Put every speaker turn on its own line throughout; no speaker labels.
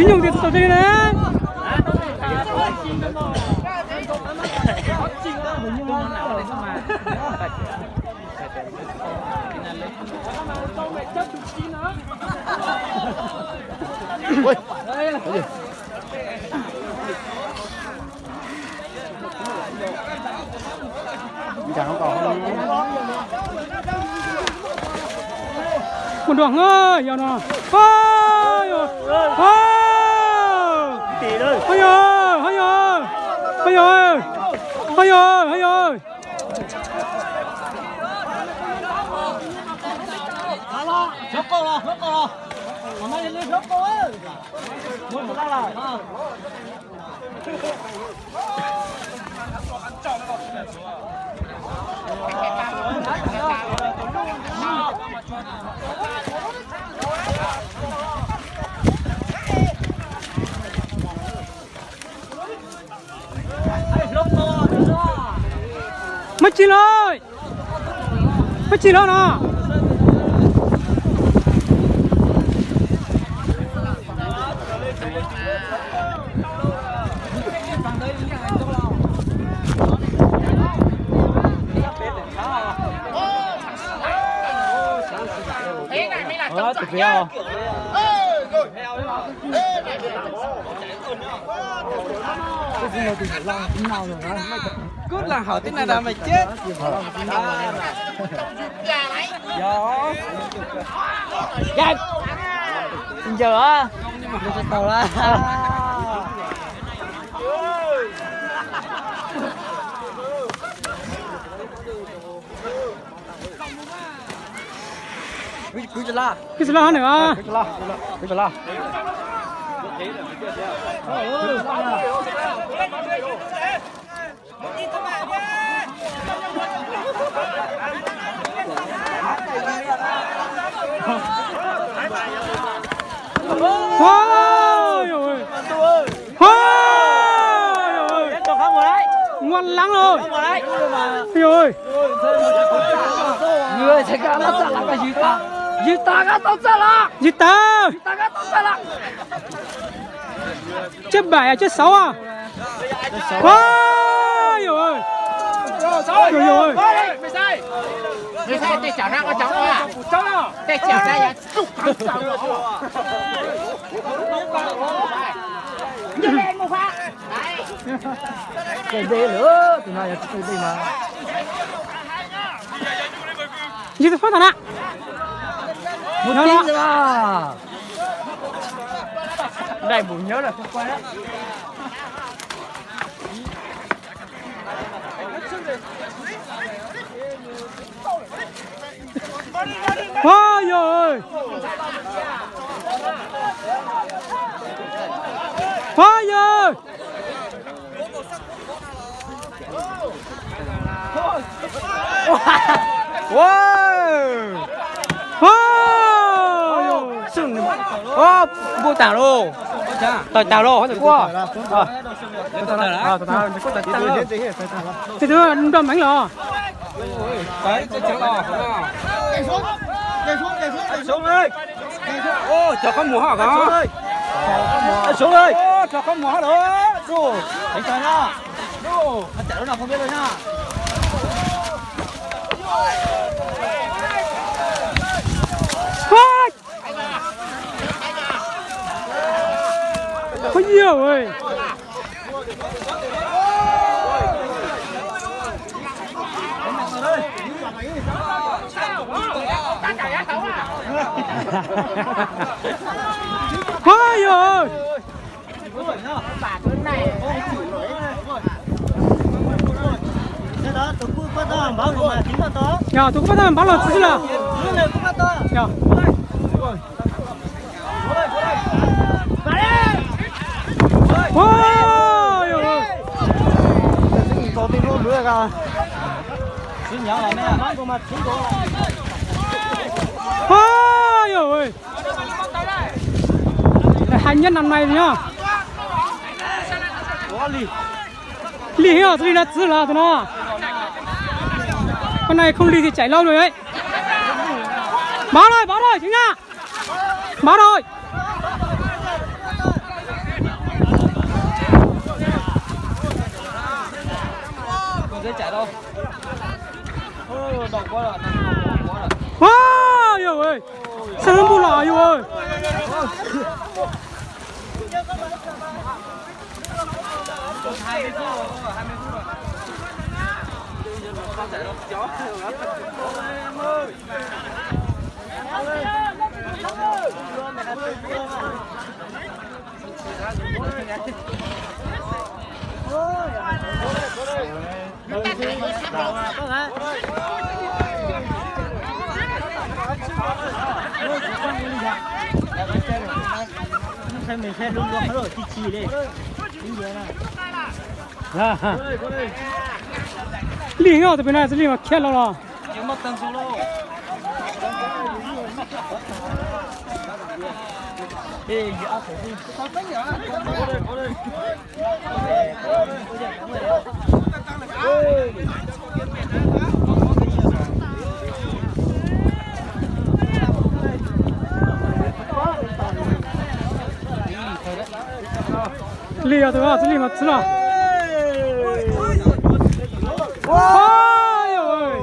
dùng tiền sầu tiền đấy.
Ôi. Chẳng không còn.
Một đoạn ơi, giờ nào. Ôi ơi.
Tỷ ơi.
Ôi ơi, ôi ơi. Ôi ơi. Ôi ơi, ôi ơi.
Rớt cô rồi, rớt cô rồi. Hôm nay lên rớt cô ơi. Muốn một ra rồi.
Mất chi rồi. Mất chi rồi nào.
Tuyệt vời không? Cút là hỏi tiếng này là mày chết. Dạ. Xin chờ á. Xin tàu ra. Cứ cho la.
Cái gì nữa nữa.
Cứ cho la.
Ôi ơi. Ôi ơi. Ngon lắm rồi. Ôi ơi.
Người sẽ cả nó trả lại cái gì ta? Gì ta cả tao trả lại.
Gì ta?
Ta cả tao trả lại.
Chết 7 à, chết 6 à? Ôi ơi. Ôi ơi.
Mày sai. Tay chảo ra có cháu à? Tay chảo ra ya. Đi lên một phát. Đấy.
Cái dê nữa, từ nay cái dê mà.
Gì phát thằng ạ?
Một tí ra.
Đây bụng nhớ là không quay đó.
Ôi ơi. Ôi ơi.
Wow.
Ôi.
Vô tảo luôn. Tảo luôn, hỏi qua.
Thì đưa đâm bánh lò.
Đấy, chắc lò.
Chạy xuống ơi.
Ô, cho con mùa hả đó.
Xuống ơi.
Ô, cho con mùa hả đó.
Đủ.
Đánh trời nha. Đủ. Chạy lúc nào không biết rồi nha.
Ôi. Có nhiều rồi. Ôi ơi.
Thế đó, tôi cứ bắt đầu báo rồi mà tính vào đó.
야, 또 끝나면 말로 쓰실라.
Cứ này cứ bắt đó.
야. 와, 야.
Có tin luôn nữa cả. Xin nhớ là mẹ ăn của mặt chính của.
와, 야, ơi. Hành nhân năm nay nhá. Lì hả, tôi đi là giữ là tôi nó. Con này không lì thì chảy lâu rồi ấy. Báo rồi, chính nha. Báo rồi.
không dễ chạy đâu. Độc quá rồi, độc quá rồi.
Wow, yêu ơi. Sao nó bu lò yêu ơi.
Còn 20 phút rồi, 20 phút rồi. Không chạy đâu, chó. Mình xem luôn luôn rồi, chi đi.
Liên ở bên này是另外开了了。
Kiếm một tầng xuống đâu. Ê, dạ phải đi. Sao tất nhở? Có đây.
liên ở这这里嘛吃了。哎呦喂！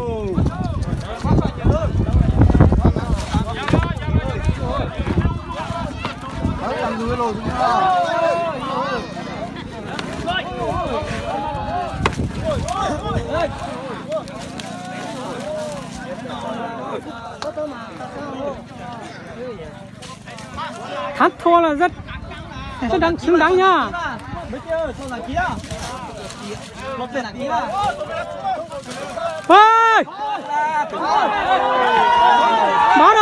Tầng dưới lồi xuống nào.
hắn thua là rất đáng xứng đáng nha.
Mấy kia ơi, sao là kia? Lột tên là kia.
Ơi! Bán